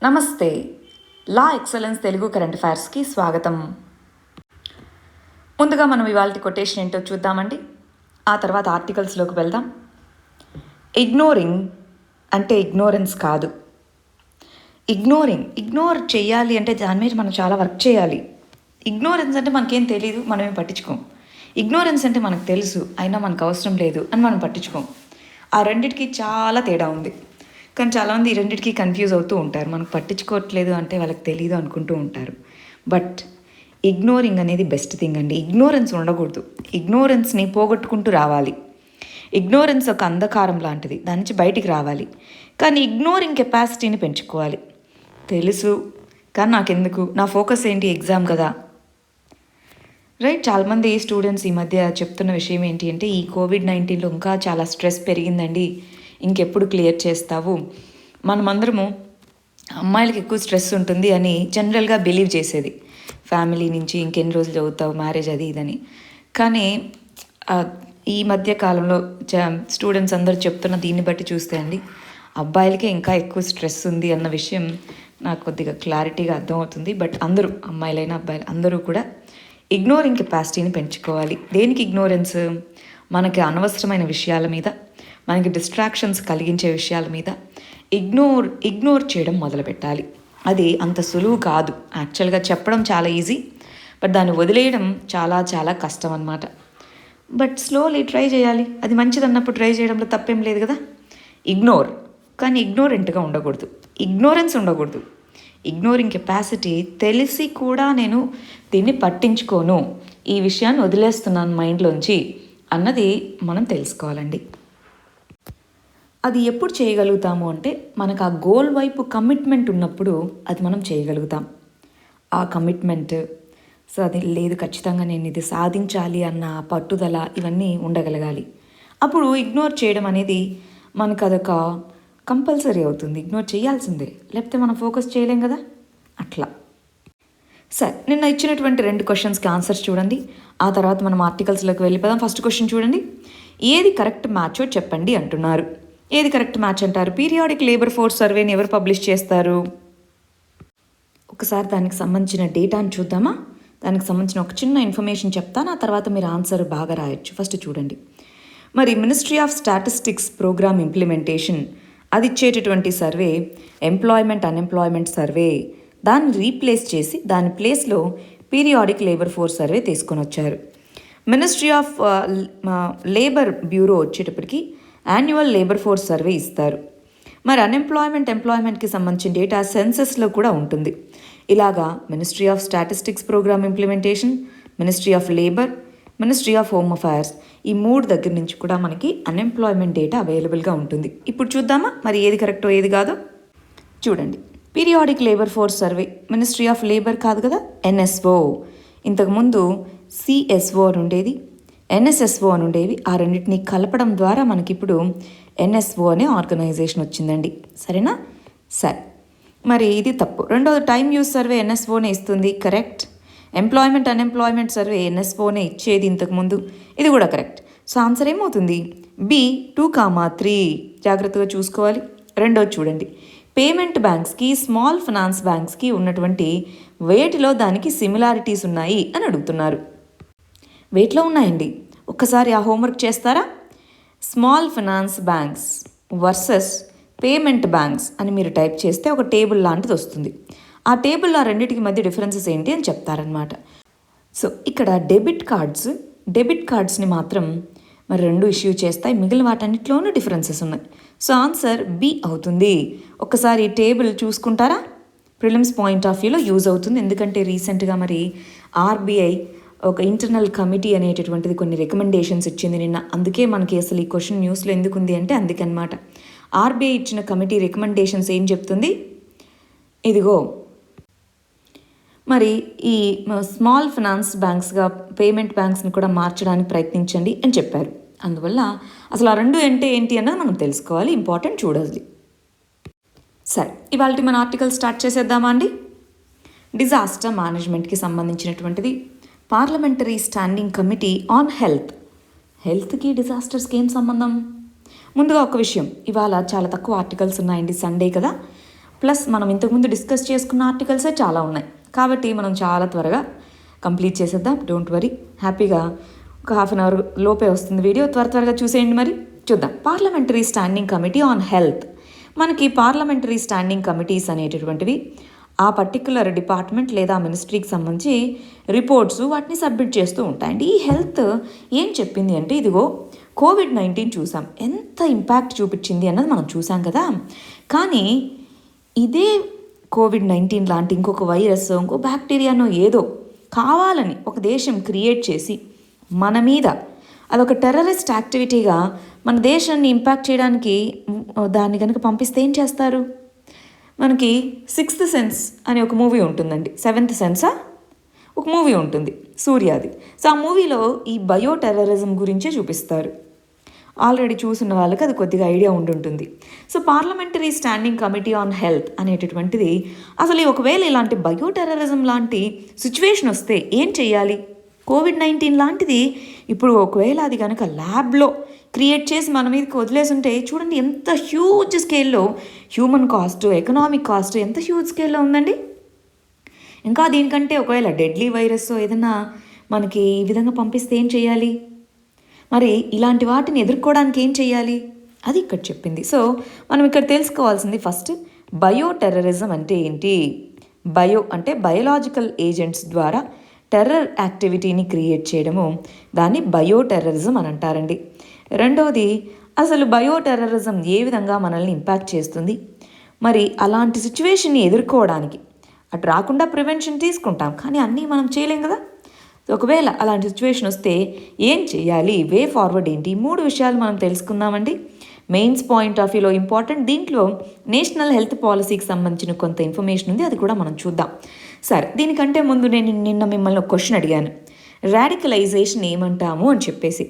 నమస్తే. లా excellence Telugu current అఫైర్స్కి స్వాగతం. ముందుగా మనం ఇవాళ కొటేషన్ ఏంటో చూద్దామండి. ఆ తర్వాత ఆర్టికల్స్లోకి వెళ్దాం. ఇగ్నోరింగ్ అంటే ఇగ్నోరెన్స్ కాదు. ఇగ్నోర్ చేయాలి అంటే దాని మీద మనం చాలా వర్క్ చేయాలి. ఇగ్నోరెన్స్ అంటే మనకేం తెలియదు, మనమేం పట్టించుకోం. ఇగ్నోరెన్స్ అంటే మనకు తెలుసు, అయినా మనకు అవసరం లేదు అని మనం పట్టించుకోం. ఆ రెండిటికి చాలా తేడా ఉంది. కానీ చాలామంది ఈ రెండింటికి కన్ఫ్యూజ్ అవుతూ ఉంటారు. మనకు పట్టించుకోవట్లేదు అంటే వాళ్ళకి తెలియదు అనుకుంటూ ఉంటారు. బట్ ఇగ్నోరింగ్ అనేది బెస్ట్ థింగ్ అండి. ఇగ్నోరెన్స్ ఉండకూడదు. ఇగ్నోరెన్స్ని పోగొట్టుకుంటూ రావాలి. ఇగ్నోరెన్స్ ఒక అంధకారం లాంటిది, దాని నుంచి బయటికి రావాలి. కానీ ఇగ్నోరింగ్ కెపాసిటీని పెంచుకోవాలి. తెలుసు కానీ నాకెందుకు, నా ఫోకస్ ఏంటి, ఎగ్జామ్ కదా. రైట్. చాలామంది స్టూడెంట్స్ ఈ మధ్య చెప్తున్న విషయం ఏంటి అంటే, ఈ కోవిడ్-19లో ఇంకా చాలా స్ట్రెస్ పెరిగిందండి, ఇంకెప్పుడు క్లియర్ చేస్తావు. మనమందరము అమ్మాయిలకి ఎక్కువ స్ట్రెస్ ఉంటుంది అని జనరల్గా బిలీవ్ చేసేది. ఫ్యామిలీ నుంచి ఇంకెన్ని రోజులు చదువుతావు, మ్యారేజ్ అది ఇదని. కానీ ఈ మధ్య కాలంలో స్టూడెంట్స్ అందరూ చెప్తున్న దీన్ని బట్టి చూస్తే అండి, అబ్బాయిలకే ఇంకా ఎక్కువ స్ట్రెస్ ఉంది అన్న విషయం నాకు కొద్దిగా క్లారిటీగా అర్థమవుతుంది. బట్ అందరూ, అమ్మాయిలైనా అబ్బాయిలు అందరూ కూడా ఇగ్నోరింగ్ కెపాసిటీని పెంచుకోవాలి. దేనికి ఇగ్నోరెన్స్? మనకి అనవసరమైన విషయాల మీద, మనకి డిస్ట్రాక్షన్స్ కలిగించే విషయాల మీద ఇగ్నోర్ చేయడం మొదలుపెట్టాలి. అది అంత సులువు కాదు. యాక్చువల్గా చెప్పడం చాలా ఈజీ, బట్ దాన్ని వదిలేయడం చాలా చాలా కష్టం అన్నమాట. బట్ స్లోలీ ట్రై చేయాలి. అది మంచిది అన్నప్పుడు ట్రై చేయడంలో తప్పేం లేదు కదా. ఇగ్నోర్, కానీ ఇగ్నోరెంట్గా ఉండకూడదు. ఇగ్నోరెన్స్ ఉండకూడదు. ఇగ్నోరింగ్ కెపాసిటీ తెలిసి కూడా నేను దీన్ని పట్టించుకోను, ఈ విషయాన్ని వదిలేస్తున్నాను మైండ్లోంచి అన్నది మనం తెలుసుకోవాలండి. అది ఎప్పుడు చేయగలుగుతాము అంటే, మనకు ఆ గోల్ వైపు కమిట్మెంట్ ఉన్నప్పుడు అది మనం చేయగలుగుతాం. ఆ కమిట్మెంట్, సో అది లేదు, ఖచ్చితంగా నేను ఇది సాధించాలి అన్న పట్టుదల, ఇవన్నీ ఉండగలగాలి. అప్పుడు ఇగ్నోర్ చేయడం అనేది మనకు అదొక కంపల్సరీ అవుతుంది. ఇగ్నోర్ చేయాల్సిందే, లేకపోతే మనం ఫోకస్ చేయలేం కదా. అట్లా. సరే, నిన్న ఇచ్చినటువంటి 2 క్వశ్చన్స్కి ఆన్సర్స్ చూడండి. ఆ తర్వాత మనం ఆర్టికల్స్లోకి వెళ్ళిపోదాం. ఫస్ట్ క్వశ్చన్ చూడండి. ఏది కరెక్ట్ మ్యాచో చెప్పండి అంటున్నారు. ఏది కరెక్ట్ మ్యాచ్ అంటారు? పీరియాడిక్ లేబర్ ఫోర్స్ సర్వేని ఎవరు పబ్లిష్ చేస్తారు? ఒకసారి దానికి సంబంధించిన డేటాను చూద్దామా? దానికి సంబంధించిన ఒక చిన్న ఇన్ఫర్మేషన్ చెప్తాను, ఆ తర్వాత మీరు ఆన్సర్ బాగా రాయొచ్చు. ఫస్ట్ చూడండి. మరి ministry of statistics programme implementation అది ఇచ్చేటటువంటి సర్వే ఎంప్లాయ్మెంట్ అన్ఎంప్లాయ్మెంట్ సర్వే, దాన్ని రీప్లేస్ చేసి దాని ప్లేస్లో పీరియాడిక్ లేబర్ ఫోర్స్ సర్వే తీసుకొని వచ్చారు. మినిస్ట్రీ ఆఫ్ లేబర్ బ్యూరో వచ్చేటప్పటికి యాన్యువల్ లేబర్ ఫోర్స్ సర్వే ఇస్తారు. మరి ఎంప్లాయ్మెంట్కి సంబంధించిన డేటా సెన్సస్లో కూడా ఉంటుంది. ఇలాగా ministry of statistics programme implementation, ministry of labour, ministry of home affairs, ఈ 3 దగ్గర నుంచి కూడా మనకి అన్ఎంప్లాయ్మెంట్ డేటా అవైలబుల్గా ఉంటుంది. ఇప్పుడు చూద్దామా మరి ఏది కరెక్టో ఏది కాదో? చూడండి. Periodic labour force survey ministry of labour కాదు కదా, ఎన్ఎస్ఓ. ఇంతకుముందు సిఎస్ఓ అని ఉండేది, ఎన్ఎస్ఎస్ఓ అని ఉండేవి. ఆ రెండింటిని కలపడం ద్వారా మనకిప్పుడు ఎన్ఎస్ఓ అనే ఆర్గనైజేషన్ వచ్చిందండి. సరేనా? సరే, మరి ఇది తప్పు. రెండోది టైమ్ యూజ్ సర్వే ఎన్ఎస్ఓనే ఇస్తుంది, కరెక్ట్. ఎంప్లాయ్మెంట్ అన్ఎంప్లాయ్మెంట్ సర్వే ఎన్ఎస్ఓనే ఇచ్చేది ఇంతకుముందు, ఇది కూడా కరెక్ట్. సో ఆన్సర్ ఏమవుతుంది? బి 2,3. జాగ్రత్తగా చూసుకోవాలి. రెండోది చూడండి. పేమెంట్ బ్యాంక్స్కి, స్మాల్ ఫైనాన్స్ బ్యాంక్స్కి ఉన్నటువంటి వేటిలో దానికి సిమిలారిటీస్ ఉన్నాయి అని అడుగుతున్నారు. వేటిలో ఉన్నాయండి? ఒక్కసారి ఆ హోంవర్క్ చేస్తారా? Small finance banks versus payment banks అని మీరు టైప్ చేస్తే ఒక టేబుల్ లాంటిది వస్తుంది. ఆ టేబుల్లో ఆ రెండింటికి మధ్య డిఫరెన్సెస్ ఏంటి అని చెప్తారనమాట. సో ఇక్కడ డెబిట్ కార్డ్స్ని మాత్రం మరి 2 ఇష్యూ చేస్తాయి, మిగిలిన వాటన్నిటిలోనూ డిఫరెన్సెస్ ఉన్నాయి. సో ఆన్సర్ బి అవుతుంది. ఒక్కసారి టేబుల్ చూసుకుంటారా? ప్రిలిమ్స్ పాయింట్ ఆఫ్ వ్యూలో యూజ్ అవుతుంది. ఎందుకంటే రీసెంట్గా మరి ఆర్బీఐ ఒక ఇంటర్నల్ కమిటీ అనేటటువంటిది కొన్ని రికమెండేషన్స్ ఇచ్చింది నిన్న. అందుకే మనకి అసలు ఈ క్వశ్చన్ న్యూస్లో ఎందుకు ఉంది అంటే అందుకనమాట. ఆర్బీఐ ఇచ్చిన కమిటీ రికమెండేషన్స్ ఏం చెప్తుంది? ఇదిగో, మరి ఈ స్మాల్ ఫైనాన్స్ బ్యాంక్స్గా పేమెంట్ బ్యాంక్స్ని కూడా మార్చడానికి ప్రయత్నించండి అని చెప్పారు. అందువల్ల అసలు ఆ 2 అంటే ఏంటి అన్నది మనం తెలుసుకోవాలి, ఇంపార్టెంట్, చూడాలి. సరే, ఇవాళ మన ఆర్టికల్ స్టార్ట్ చేసేద్దామా అండి? డిజాస్టర్ మేనేజ్మెంట్కి సంబంధించినటువంటిది. పార్లమెంటరీ స్టాండింగ్ కమిటీ ఆన్ హెల్త్కి డిజాస్టర్స్కి ఏం సంబంధం? ముందుగా ఒక విషయం, ఇవాళ చాలా తక్కువ ఆర్టికల్స్ ఉన్నాయండి, సండే కదా. ప్లస్ మనం ఇంతకుముందు డిస్కస్ చేసుకున్న ఆర్టికల్సే చాలా ఉన్నాయి, కాబట్టి మనం చాలా త్వరగా కంప్లీట్ చేసేద్దాం. డోంట్ వరీ, హ్యాపీగా ఒక హాఫ్ అన్ అవర్ లోపే వస్తుంది వీడియో, త్వరగా చూసేయండి. మరి చూద్దాం. Parliamentary standing committee on health. మనకి పార్లమెంటరీ స్టాండింగ్ కమిటీస్ అనేటటువంటివి ఆ పర్టిక్యులర్ డిపార్ట్మెంట్ లేదా మినిస్ట్రీకి సంబంధించి రిపోర్ట్స్ వాటిని సబ్మిట్ చేస్తూ ఉంటాయండి. ఈ హెల్త్ ఏం చెప్పింది అంటే, ఇదిగో కోవిడ్-19 చూసాం, ఎంత ఇంపాక్ట్ చూపించింది అన్నది మనం చూసాం కదా. కానీ ఇదే కోవిడ్-19 లాంటి ఇంకొక వైరస్, ఇంకో బ్యాక్టీరియానో ఏదో కావాలని ఒక దేశం క్రియేట్ చేసి మన మీద అదొక టెర్రరిస్ట్ యాక్టివిటీగా మన దేశాన్ని ఇంపాక్ట్ చేయడానికి దాన్ని కనుక పంపిస్తే ఏం చేస్తారు? మనకి 6th సెన్స్ అనే ఒక మూవీ ఉంటుందండి. 7th సెన్సా ఒక మూవీ ఉంటుంది, సూర్యాది. సో ఆ మూవీలో ఈ బయో టెర్రరిజం గురించే చూపిస్తారు. ఆల్రెడీ చూసిన వాళ్ళకి అది కొద్దిగా ఐడియా ఉండుంటుంది. So parliamentary standing committee on health అనేటటువంటిది అసలు ఒకవేళ ఇలాంటి బయో టెర్రరిజం లాంటి సిచ్యువేషన్ వస్తే ఏం చేయాలి? కోవిడ్-19 లాంటిది ఇప్పుడు ఒకవేళ అది కనుక ల్యాబ్లో క్రియేట్ చేసి మన మీదకి వదిలేసి ఉంటే చూడండి ఎంత హ్యూజ్ స్కేల్లో హ్యూమన్ కాస్ట్, ఎకనామిక్ కాస్ట్ ఎంత హ్యూజ్ స్కేల్లో ఉందండి. ఇంకా దీనికంటే ఒకవేళ డెడ్లీ వైరస్ ఏదైనా మనకి ఈ విధంగా పంపిస్తే ఏం చేయాలి? మరి ఇలాంటి వాటిని ఎదుర్కోవడానికి ఏం చేయాలి? అది ఇక్కడ చెప్పింది. సో మనం ఇక్కడ తెలుసుకోవాల్సింది ఫస్ట్, బయో టెర్రరిజం అంటే ఏంటి? బయో అంటే బయోలాజికల్ ఏజెంట్స్ ద్వారా టెర్రర్ యాక్టివిటీని క్రియేట్ చేయడము, దాన్ని బయో టెర్రరిజం అని అంటారండి. రెండవది, అసలు బయో టెర్రరిజం ఏ విధంగా మనల్ని ఇంపాక్ట్ చేస్తుంది, మరి అలాంటి సిచ్యువేషన్ని ఎదుర్కోవడానికి అటు రాకుండా ప్రివెన్షన్ తీసుకుంటాం, కానీ అన్నీ మనం చేయలేం కదా. ఒకవేళ అలాంటి సిచ్యువేషన్ వస్తే ఏం చేయాలి, వే ఫార్వర్డ్ ఏంటి, 3 విషయాలు మనం తెలుసుకుందామండి. మెయిన్స్ పాయింట్ ఆఫ్ వ్యూలో ఇంపార్టెంట్. దీంట్లో నేషనల్ హెల్త్ పాలసీకి సంబంధించిన కొంత ఇన్ఫర్మేషన్ ఉంది, అది కూడా మనం చూద్దాం. సరే, దీనికంటే ముందు నేను నిన్న మిమ్మల్ని ఒక క్వశ్చన్ అడిగాను, రాడికలైజేషన్ ఏమంటాము అని చెప్పేసి.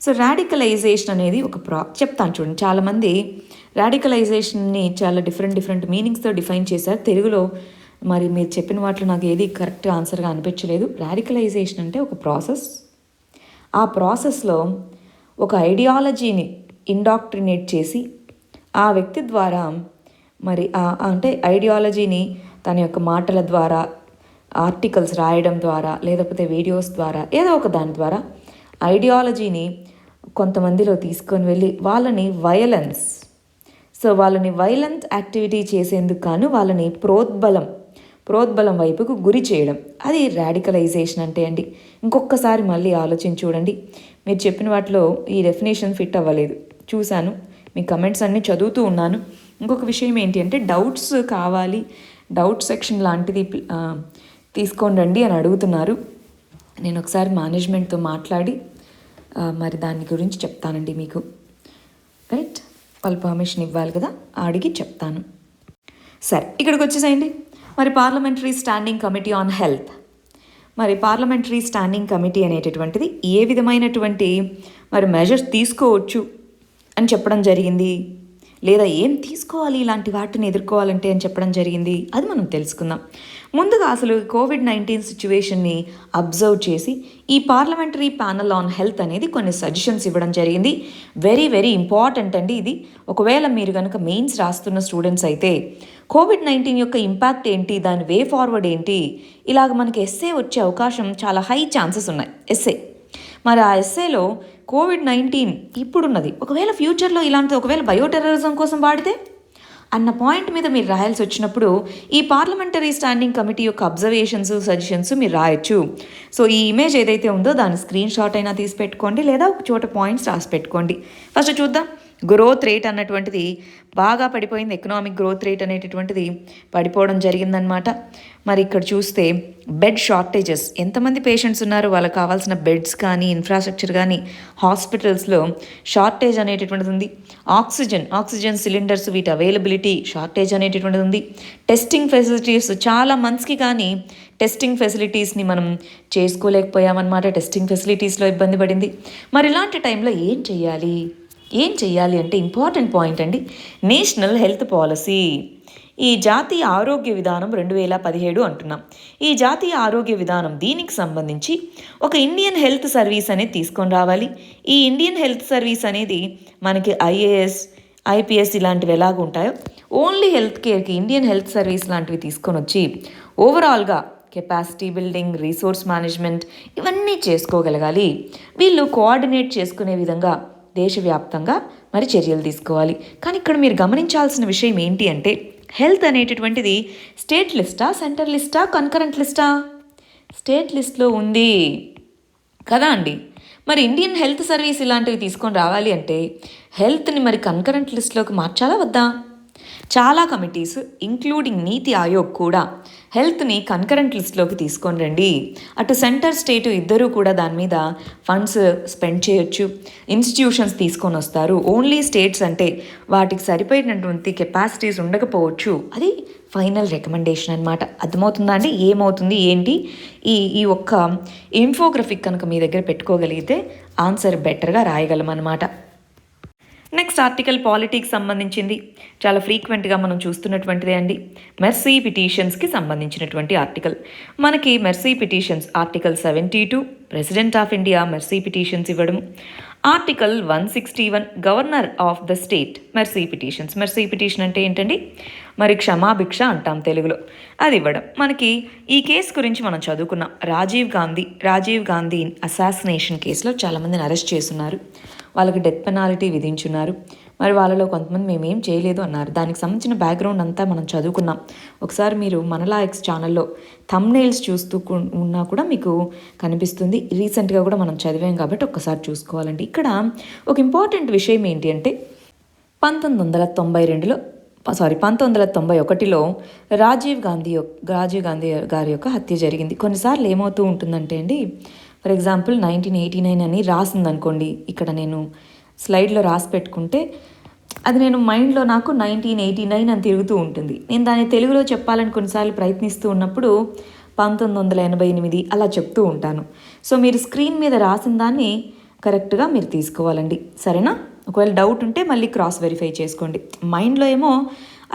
సో రాడికలైజేషన్ అనేది ఒక చెప్తాను చూడండి. చాలామంది రాడికలైజేషన్ని చాలా డిఫరెంట్ మీనింగ్స్తో డిఫైన్ చేశారు తెలుగులో. మరి మీరు చెప్పిన వాటిలో నాకు ఏది కరెక్ట్ ఆన్సర్గా అనిపించలేదు. రాడికలైజేషన్ అంటే ఒక ప్రాసెస్, ఆ ప్రాసెస్లో ఒక ఐడియాలజీని ఇండాక్ట్రినేట్ చేసి ఆ వ్యక్తి ద్వారా మరి అంటే ఐడియాలజీని తన యొక్క మాటల ద్వారా, ఆర్టికల్స్ రాయడం ద్వారా, లేకపోతే వీడియోస్ ద్వారా, ఏదో ఒక దాని ద్వారా ఐడియాలజీని కొంతమందిలో తీసుకొని వెళ్ళి వాళ్ళని వైలెంట్ యాక్టివిటీ చేసేందుకు గాను వాళ్ళని ప్రోద్బలం వైపుకు గురి చేయడం, అది రాడికలైజేషన్ అంటే అండి. ఇంకొకసారి మళ్ళీ ఆలోచించి చూడండి. మీరు చెప్పిన వాటిలో ఈ డెఫినేషన్ ఫిట్ అవ్వలేదు, చూశాను, మీ కమెంట్స్ అన్నీ చదువుతూ ఉన్నాను. ఇంకొక విషయం ఏంటి అంటే, డౌట్స్ కావాలి, డౌట్ సెక్షన్ లాంటిది తీసుకోండి అని అడుగుతున్నారు. నేను ఒకసారి మేనేజ్మెంట్తో మాట్లాడి మరి దాని గురించి చెప్తానండి మీకు. రైట్, వాళ్ళు పర్మిషన్ ఇవ్వాలి కదా, అడిగి చెప్తాను. సరే, ఇక్కడికి వచ్చేసేయండి. మరి parliamentary standing committee on health, మరి పార్లమెంటరీ స్టాండింగ్ కమిటీ అనేటటువంటిది ఏ విధమైనటువంటి మరి మెజర్స్ తీసుకోవచ్చు అని చెప్పడం జరిగింది, లేదా ఏం తీసుకోవాలి ఇలాంటి వాటిని ఎదుర్కోవాలంటే అని చెప్పడం జరిగింది, అది మనం తెలుసుకుందాం. ముందుగా అసలు కోవిడ్-19 సిచ్యువేషన్ని అబ్జర్వ్ చేసి ఈ పార్లమెంటరీ ప్యానల్ ఆన్ హెల్త్ అనేది కొన్ని సజెషన్స్ ఇవ్వడం జరిగింది. వెరీ ఇంపార్టెంట్ అండి ఇది. ఒకవేళ మీరు కనుక మెయిన్స్ రాస్తున్న స్టూడెంట్స్ అయితే కోవిడ్-19 యొక్క ఇంపాక్ట్ ఏంటి, దాని వే ఫార్వర్డ్ ఏంటి, ఇలాగ మనకి ఎస్సే వచ్చే అవకాశం చాలా హై ఛాన్సెస్ ఉన్నాయి. ఎస్సే, మరి ఆ ఎస్సేలో కోవిడ్-19 ఇప్పుడున్నది, ఒకవేళ ఫ్యూచర్లో ఇలాంటిది ఒకవేళ బయోటెర్రరిజం కోసం వాడితే అన్న పాయింట్ మీద మీరు రాయాల్సి వచ్చినప్పుడు ఈ పార్లమెంటరీ స్టాండింగ్ కమిటీ యొక్క అబ్జర్వేషన్స్, సజెషన్స్ మీరు రాయొచ్చు. సో ఈ ఇమేజ్ ఏదైతే ఉందో దాని స్క్రీన్ షాట్ అయినా తీసి పెట్టుకోండి, లేదా ఒక చోట పాయింట్స్ రాసి పెట్టుకోండి. ఫస్ట్ చూద్దాం. గ్రోత్ రేట్ అన్నటువంటిది బాగా పడిపోయింది, ఎకనామిక్ గ్రోత్ రేట్ అనేటటువంటిది పడిపోవడం జరిగిందనమాట. మరి ఇక్కడ చూస్తే బెడ్ షార్టేజెస్, ఎంతమంది పేషెంట్స్ ఉన్నారు, వాళ్ళకి కావాల్సిన బెడ్స్ కానీ ఇన్ఫ్రాస్ట్రక్చర్ కానీ హాస్పిటల్స్లో షార్టేజ్ అనేటటువంటిది ఉంది. ఆక్సిజన్ సిలిండర్స్ వీటి అవైలబిలిటీ షార్టేజ్ అనేటటువంటిది ఉంది. టెస్టింగ్ ఫెసిలిటీస్ చాలా మంత్స్కి కానీ టెస్టింగ్ ఫెసిలిటీస్ని మనం చేసుకోలేకపోయామన్నమాట. టెస్టింగ్ ఫెసిలిటీస్లో ఇబ్బంది పడింది. మరి ఇలాంటి టైంలో ఏం చేయాలి అంటే ఇంపార్టెంట్ పాయింట్ అండి, నేషనల్ హెల్త్ పాలసీ. ఈ జాతీయ ఆరోగ్య విధానం 2017 అంటున్నాం. ఈ జాతీయ ఆరోగ్య విధానం దీనికి సంబంధించి ఒక ఇండియన్ హెల్త్ సర్వీస్ అనేది తీసుకొని రావాలి. ఈ ఇండియన్ హెల్త్ సర్వీస్ అనేది మనకి IAS, ఐపీఎస్ ఇలాంటివి ఎలాగ ఉంటాయో ఓన్లీ హెల్త్ కేర్కి ఇండియన్ హెల్త్ సర్వీస్ లాంటివి తీసుకొని వచ్చి ఓవరాల్గా కెపాసిటీ బిల్డింగ్, రీసోర్స్ మేనేజ్మెంట్ ఇవన్నీ చేసుకోగలగాలి. వీళ్ళు కోఆర్డినేట్ చేసుకునే విధంగా దేశవ్యాప్తంగా మరి చర్యలు తీసుకోవాలి. కానీ ఇక్కడ మీరు గమనించాల్సిన విషయం ఏంటి అంటే హెల్త్ అనేటటువంటిది స్టేట్ లిస్టా, సెంటర్ లిస్టా, కన్కరెంట్ లిస్టా? స్టేట్ లిస్ట్లో ఉంది కదా అండి. మరి ఇండియన్ హెల్త్ సర్వీస్ ఇలాంటివి తీసుకొని రావాలి అంటే హెల్త్ని మరి కన్కరెంట్ లిస్ట్లోకి మార్చాలా వద్దా? చాలా కమిటీస్ ఇంక్లూడింగ్ నీతి ఆయోగ్ కూడా హెల్త్ని కన్కరెంట్ లిస్ట్లోకి తీసుకొని రండి. అటు సెంటర్ స్టేటు ఇద్దరూ కూడా దాని మీద ఫండ్స్ స్పెండ్ చేయొచ్చు, ఇన్స్టిట్యూషన్స్ తీసుకొని వస్తారు. ఓన్లీ స్టేట్స్ అంటే వాటికి సరిపోయినటువంటి కెపాసిటీస్ ఉండకపోవచ్చు. అది ఫైనల్ రికమెండేషన్ అనమాట. అర్థమవుతుందా అండి ఏమవుతుంది ఏంటి? ఈ ఒక్క ఇన్ఫోగ్రఫిక్ కనుక మీ దగ్గర పెట్టుకోగలిగితే ఆన్సర్ బెటర్గా రాయగలం అనమాట. నెక్స్ట్ ఆర్టికల్ పాలిటిక్స్ సంబంధించింది. చాలా ఫ్రీక్వెంట్గా మనం చూస్తున్నటువంటిదే అండి. మెర్సీ పిటిషన్స్కి సంబంధించినటువంటి ఆర్టికల్. మనకి mercy petitions article 72 president of India mercy petitions ఇవ్వడం. Article 161 governor of the state mercy petitions. Mercy petition అంటే ఏంటండి? మరి క్షమాభిక్ష అంటాం తెలుగులో. అది ఇవ్వడం. మనకి ఈ కేసు గురించి మనం చదువుకున్నాం. రాజీవ్ గాంధీ అసాసినేషన్ కేసులో చాలామందిని అరెస్ట్ చేస్తున్నారు. వాళ్ళకి డెత్ పెనాల్టీ విధించున్నారు. మరి వాళ్ళలో కొంతమంది మేమేం చేయలేదు అన్నారు. దానికి సంబంధించిన బ్యాక్గ్రౌండ్ అంతా మనం చదువుకున్నాం. ఒకసారి మీరు మనలా ఎక్స్ ఛానల్లో థంబ్నెయిల్స్ చూస్తూ ఉన్నా కూడా మీకు కనిపిస్తుంది. రీసెంట్గా కూడా మనం చదివాం కాబట్టి ఒక్కసారి చూసుకోవాలండి. ఇక్కడ ఒక ఇంపార్టెంట్ విషయం ఏంటి అంటే 1991లో రాజీవ్ గాంధీ గారి యొక్క హత్య జరిగింది. కొన్నిసార్లు ఏమవుతూ ఉంటుందంటే అండి, ఫర్ ఎగ్జాంపుల్ 1989 అని రాసిందనుకోండి, ఇక్కడ నేను స్లైడ్లో రాసి పెట్టుకుంటే అది నేను మైండ్లో నాకు 1989 అని తిరుగుతూ ఉంటుంది. నేను దాన్ని తెలుగులో చెప్పాలని కొన్నిసార్లు ప్రయత్నిస్తూ ఉన్నప్పుడు 1988 అలా చెప్తూ ఉంటాను. సో మీరు స్క్రీన్ మీద రాసిన దాన్ని కరెక్ట్గా మీరు తీసుకోవాలండి, సరేనా? ఒకవేళ డౌట్ ఉంటే మళ్ళీ క్రాస్ వెరిఫై చేసుకోండి. మైండ్లో ఏమో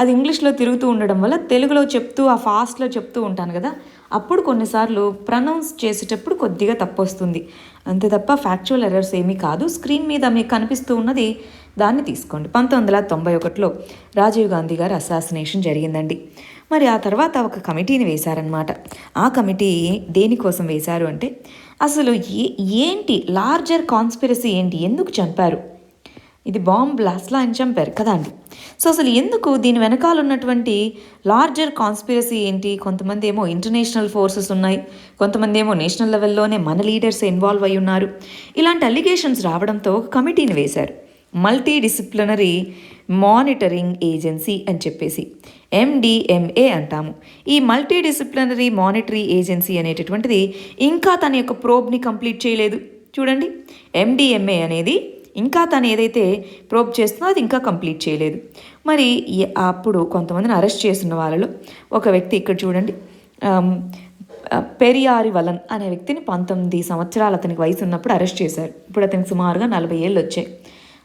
అది ఇంగ్లీష్లో తిరుగుతూ ఉండడం వల్ల తెలుగులో చెప్తూ ఆ ఫాస్ట్లో చెప్తూ ఉంటాను కదా, అప్పుడు కొన్నిసార్లు ప్రొనౌన్స్ చేసేటప్పుడు కొద్దిగా తప్పు వస్తుంది. అంతే తప్ప ఫ్యాక్చువల్ ఎర్రర్స్ ఏమీ కాదు. స్క్రీన్ మీద మీకు కనిపిస్తూ ఉన్నది దాన్ని తీసుకోండి. 1991లో రాజీవ్ గాంధీ గారి అసాసినేషన్ జరిగిందండి. మరి ఆ తర్వాత ఒక కమిటీని వేశారనమాట. ఆ కమిటీ దేనికోసం వేశారు అంటే అసలు ఏంటి లార్జర్ కాన్స్పిరసీ ఏంటి, ఎందుకు చంపారు? ఇది బాంబ్ బ్లాస్ట్లా అని చంపారు కదా అండి. సో అసలు ఎందుకు దీని వెనకాల ఉన్నటువంటి లార్జర్ కాన్స్పిరసీ ఏంటి? కొంతమంది ఏమో ఇంటర్నేషనల్ ఫోర్సెస్ ఉన్నాయి, కొంతమంది ఏమో నేషనల్ లెవెల్లోనే మన లీడర్స్ ఇన్వాల్వ్ అయి ఉన్నారు. ఇలాంటి అలిగేషన్స్ రావడంతో ఒక కమిటీని వేశారు. మల్టీ డిసిప్లినరీ మానిటరింగ్ ఏజెన్సీ అని చెప్పేసి MDMA అంటాము. ఈ మల్టీ డిసిప్లినరీ మానిటరీ ఏజెన్సీ అనేటటువంటిది ఇంకా తన యొక్క ప్రోబ్ని కంప్లీట్ చేయలేదు. చూడండి, MDMA అనేది ఇంకా తను ఏదైతే ప్రోబ్ చేస్తుందో అది ఇంకా కంప్లీట్ చేయలేదు. మరి అప్పుడు కొంతమందిని అరెస్ట్ చేస్తున్న వాళ్ళలో ఒక వ్యక్తి ఇక్కడ చూడండి, పెరియారివలన్ అనే వ్యక్తిని 19 సంవత్సరాలు అతనికి వయసు ఉన్నప్పుడు అరెస్ట్ చేశారు. ఇప్పుడు అతనికి సుమారుగా 40 ఏళ్ళు వచ్చాయి.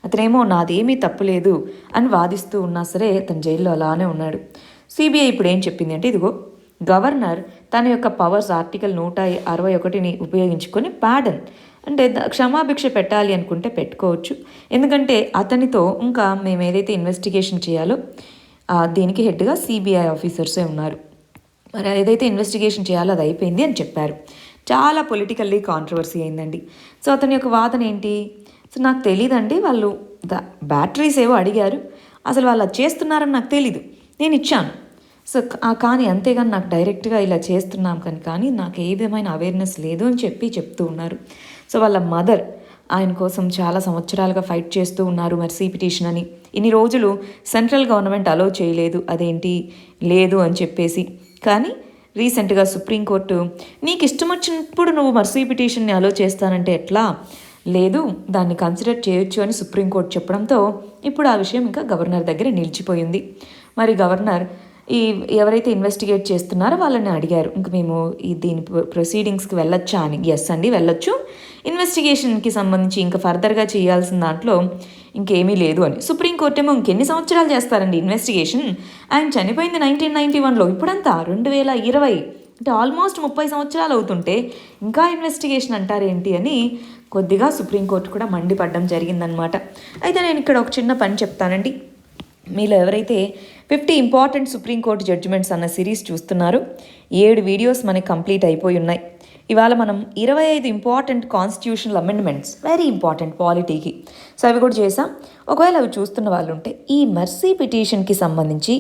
అతనేమో నాదేమీ తప్పులేదు అని వాదిస్తూ ఉన్నా సరే అతను జైల్లో అలానే ఉన్నాడు. CBI ఇప్పుడు ఏం చెప్పింది అంటే, ఇదిగో గవర్నర్ తన యొక్క పవర్స్ ఆర్టికల్ 161ని ఉపయోగించుకొని పార్డన్ అంటే క్షమాభిక్ష పెట్టాలి అనుకుంటే పెట్టుకోవచ్చు. ఎందుకంటే అతనితో ఇంకా మేము ఏదైతే ఇన్వెస్టిగేషన్ చేయాలో దీనికి హెడ్గా CBI ఆఫీసర్సే ఉన్నారు. మరి ఏదైతే ఇన్వెస్టిగేషన్ చేయాలో అది అయిపోయింది అని చెప్పారు. చాలా పొలిటికల్లీ కాంట్రవర్సీ అయిందండి. సో అతని యొక్క వాదన ఏంటి? సో నాకు తెలియదండి, వాళ్ళు బ్యాటరీస్ ఏవో అడిగారు, అసలు వాళ్ళు అది చేస్తున్నారని నాకు తెలీదు, నేను ఇచ్చాను. సో కానీ అంతేగాని నాకు డైరెక్ట్గా ఇలా చేస్తున్నాం కానీ నాకు ఏ విధమైన అవేర్నెస్ లేదు అని చెప్తూ ఉన్నారు. సో వాళ్ళ మదర్ ఆయన కోసం చాలా సంవత్సరాలుగా ఫైట్ చేస్తూ ఉన్నారు మెర్సీ పిటిషన్ అని. ఇన్ని రోజులు సెంట్రల్ గవర్నమెంట్ అలో చేయలేదు, అదేంటి లేదు అని చెప్పేసి. కానీ రీసెంట్గా సుప్రీంకోర్టు నీకు ఇష్టం వచ్చినప్పుడు నువ్వు మెర్సీ పిటిషన్ని అలో చేస్తానంటే ఎట్లా, లేదు దాన్ని కన్సిడర్ చేయొచ్చు అని సుప్రీంకోర్టు చెప్పడంతో ఇప్పుడు ఆ విషయం ఇంకా గవర్నర్ దగ్గర నిలిచిపోయింది. మరి గవర్నర్ ఎవరైతే ఇన్వెస్టిగేట్ చేస్తున్నారో వాళ్ళని అడిగారు, ఇంక మేము దీని ప్రొసీడింగ్స్కి వెళ్ళొచ్చా అని. ఎస్ అండి వెళ్ళొచ్చు, ఇన్వెస్టిగేషన్కి సంబంధించి ఇంకా ఫర్దర్గా చేయాల్సిన దాంట్లో ఇంకేమీ లేదు అని. సుప్రీంకోర్టు ఏమో ఇంకెన్ని సంవత్సరాలు చేస్తారండి ఇన్వెస్టిగేషన్, ఆయన చనిపోయింది 1991లో, ఇప్పుడంతా 2020 అంటే ఆల్మోస్ట్ 30 సంవత్సరాలు అవుతుంటే ఇంకా ఇన్వెస్టిగేషన్ అంటారేంటి అని కొద్దిగా సుప్రీంకోర్టు కూడా మండిపడడం జరిగిందనమాట. అయితే నేను ఇక్కడ ఒక చిన్న పని చెప్తానండి. మీలో ఎవరైతే 50 ఇంపార్టెంట్ సుప్రీంకోర్టు జడ్జిమెంట్స్ అన్న సిరీస్ చూస్తున్నారో 7 వీడియోస్ మనకి కంప్లీట్ అయిపోయి ఉన్నాయి. ఇవాళ మనం 25 important constitutional amendments, very important పాలిటీకి, సో అవి కూడా చేసాం. ఒకవేళ అవి చూస్తున్న వాళ్ళు ఉంటే ఈ మర్సీ పిటిషన్కి సంబంధించి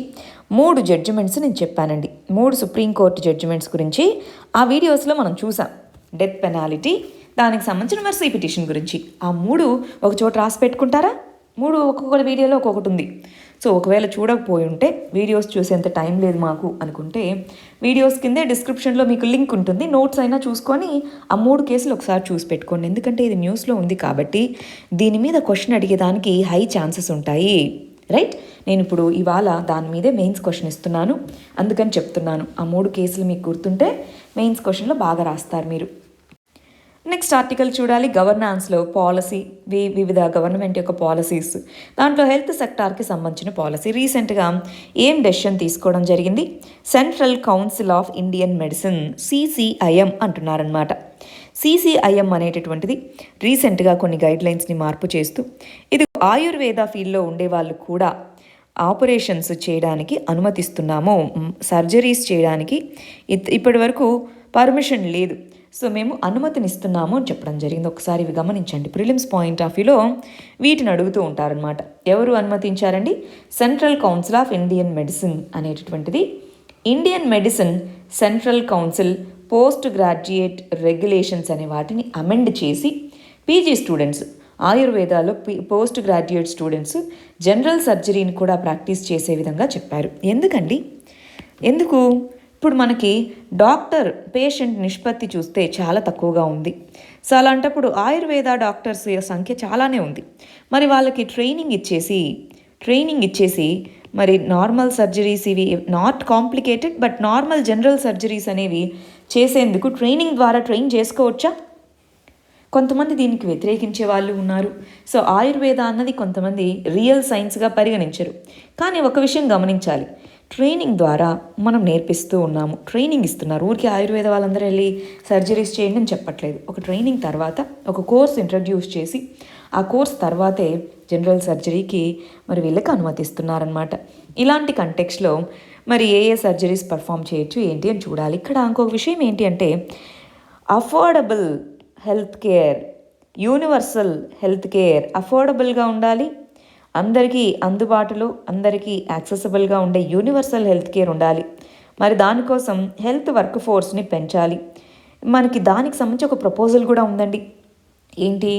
3 జడ్జిమెంట్స్ నేను చెప్పానండి. 3 సుప్రీంకోర్టు జడ్జిమెంట్స్ గురించి ఆ వీడియోస్లో మనం చూసాం. డెత్ పెనాలిటీ, దానికి సంబంధించిన మర్సీ పిటిషన్ గురించి ఆ 3 ఒక చోట రాసి పెట్టుకుంటారా? 3 ఒక్కొక్క వీడియోలో ఒక్కొక్కటి ఉంది. సో ఒకవేళ చూడకపోయి ఉంటే, వీడియోస్ చూసేంత టైం లేదు మాకు అనుకుంటే, వీడియోస్ కిందే డిస్క్రిప్షన్లో మీకు లింక్ ఉంటుంది. నోట్స్ అయినా చూసుకొని ఆ 3 కేసులు ఒకసారి చూసి పెట్టుకోండి. ఎందుకంటే ఇది న్యూస్లో ఉంది కాబట్టి దీని మీద క్వశ్చన్ అడిగేదానికి హై ఛాన్సెస్ ఉంటాయి. రైట్, నేను ఇప్పుడు ఇవాళ దాని మీదే మెయిన్స్ క్వశ్చన్ ఇస్తున్నాను, అందుకని చెప్తున్నాను. ఆ 3 కేసులు మీకు గుర్తుంటే మెయిన్స్ క్వశ్చన్లో బాగా రాస్తారు మీరు. నెక్స్ట్ ఆర్టికల్ చూడాలి. గవర్నాన్స్లో పాలసీ, వివిధ గవర్నమెంట్ యొక్క పాలసీస్, దాంట్లో హెల్త్ సెక్టార్కి సంబంధించిన పాలసీ. రీసెంట్గా ఏం డెసిషన్ తీసుకోవడం జరిగింది? Central council of Indian medicine, CCIM అంటున్నారనమాట. CCIM అనేటటువంటిది రీసెంట్గా కొన్ని గైడ్లైన్స్ని మార్పు చేస్తూ, ఇది ఆయుర్వేద ఫీల్డ్లో ఉండే వాళ్ళు కూడా ఆపరేషన్స్ చేయడానికి అనుమతిస్తున్నాము, సర్జరీస్ చేయడానికి ఇప్పటి వరకు పర్మిషన్ లేదు, సో మేము అనుమతినిస్తున్నాము అని చెప్పడం జరిగింది. ఒకసారి ఇవి గమనించండి. ప్రిలిమ్స్ పాయింట్ ఆఫ్ వ్యూలో వీటిని అడుగుతూ ఉంటారనమాట. ఎవరు అనుమతించారండి? Central council of Indian medicine అనేటటువంటిది Indian medicine central council post graduate regulations అనే వాటిని అమెండ్ చేసి పీజీ స్టూడెంట్స్, ఆయుర్వేదాలో పోస్ట్ గ్రాడ్యుయేట్ స్టూడెంట్స్ జనరల్ సర్జరీని కూడా ప్రాక్టీస్ చేసే విధంగా చెప్పారు. ఎందుకు? ఇప్పుడు మనకి డాక్టర్ పేషెంట్ నిష్పత్తి చూస్తే చాలా తక్కువగా ఉంది. సో అలాంటప్పుడు ఆయుర్వేద డాక్టర్స్ సంఖ్య చాలానే ఉంది. మరి వాళ్ళకి ట్రైనింగ్ ఇచ్చేసి మరి నార్మల్ సర్జరీస్, ఇవి not complicated but normal general surgeries అనేవి చేసేందుకు ట్రైనింగ్ ద్వారా ట్రైన్ చేసుకోవచ్చా? కొంతమంది దీనికి వ్యతిరేకించే వాళ్ళు ఉన్నారు. సో ఆయుర్వేద అన్నది కొంతమంది రియల్ సైన్స్గా పరిగణించరు. కానీ ఒక విషయం గమనించాలి, ట్రైనింగ్ ద్వారా మనం నేర్పిస్తూ ఉన్నాము, ట్రైనింగ్ ఇస్తున్నారు. ఊరికి ఆయుర్వేద వాళ్ళందరూ వెళ్ళి సర్జరీస్ చేయండి అని చెప్పట్లేదు. ఒక ట్రైనింగ్ తర్వాత ఒక కోర్స్ ఇంట్రడ్యూస్ చేసి ఆ కోర్స్ తర్వాతే జనరల్ సర్జరీకి మరి వీళ్ళకి అనుమతిస్తున్నారనమాట. ఇలాంటి కంటెక్స్లో మరి ఏ సర్జరీస్ పర్ఫామ్ చేయొచ్చు ఏంటి అని చూడాలి. ఇక్కడ ఇంకొక విషయం ఏంటి అంటే, affordable health care, universal health care అఫోర్డబుల్గా ఉండాలి, అందరికీ అందుబాటులో, అందరికీ యాక్సెసిబుల్గా ఉండే యూనివర్సల్ హెల్త్ కేర్ ఉండాలి. మరి దానికోసం హెల్త్ వర్క్ ఫోర్స్ని పెంచాలి. మనకి దానికి సంబంధించి ఒక ప్రపోజల్ కూడా ఉందండి. ఏంటి?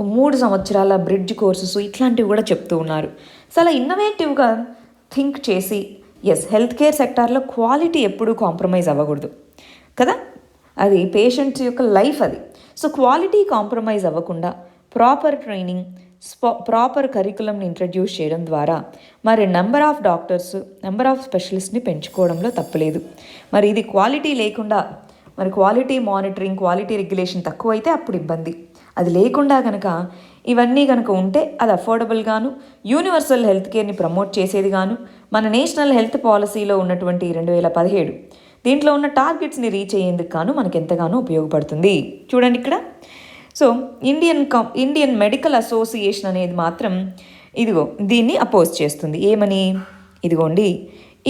3 సంవత్సరాల బ్రిడ్జ్ కోర్సెస్ ఇట్లాంటివి కూడా చెప్తూ ఉన్నారు. సో అలా ఇన్నోవేటివ్గా థింక్ చేసి, హెల్త్ కేర్ సెక్టార్లో క్వాలిటీ ఎప్పుడూ కాంప్రమైజ్ అవ్వకూడదు కదా, అది పేషెంట్స్ యొక్క లైఫ్ అది. సో క్వాలిటీ కాంప్రమైజ్ అవ్వకుండా ప్రాపర్ ట్రైనింగ్, ప్రాపర్ కరికులంని ఇంట్రడ్యూస్ చేయడం ద్వారా మరి number of doctors, number of స్పెషలిస్ట్ని పెంచుకోవడంలో తప్పులేదు. మరి ఇది క్వాలిటీ లేకుండా, మరి క్వాలిటీ మానిటరింగ్, క్వాలిటీ రెగ్యులేషన్ తక్కువైతే అప్పుడు ఇబ్బంది. అది లేకుండా కనుక ఇవన్నీ కనుక ఉంటే అది అఫోర్డబుల్గాను, యూనివర్సల్ హెల్త్ కేర్ని ప్రమోట్ చేసేది గాను, మన నేషనల్ హెల్త్ పాలసీలో ఉన్నటువంటి 2017 దీంట్లో ఉన్న టార్గెట్స్ని రీచ్ అయ్యేందుకు గాను మనకు ఎంతగానో ఉపయోగపడుతుంది. చూడండి ఇక్కడ. సో ఇండియన్ మెడికల్ అసోసియేషన్ అనేది మాత్రం దీన్ని అపోజ్ చేస్తుంది. ఏమని? ఇదిగోండి,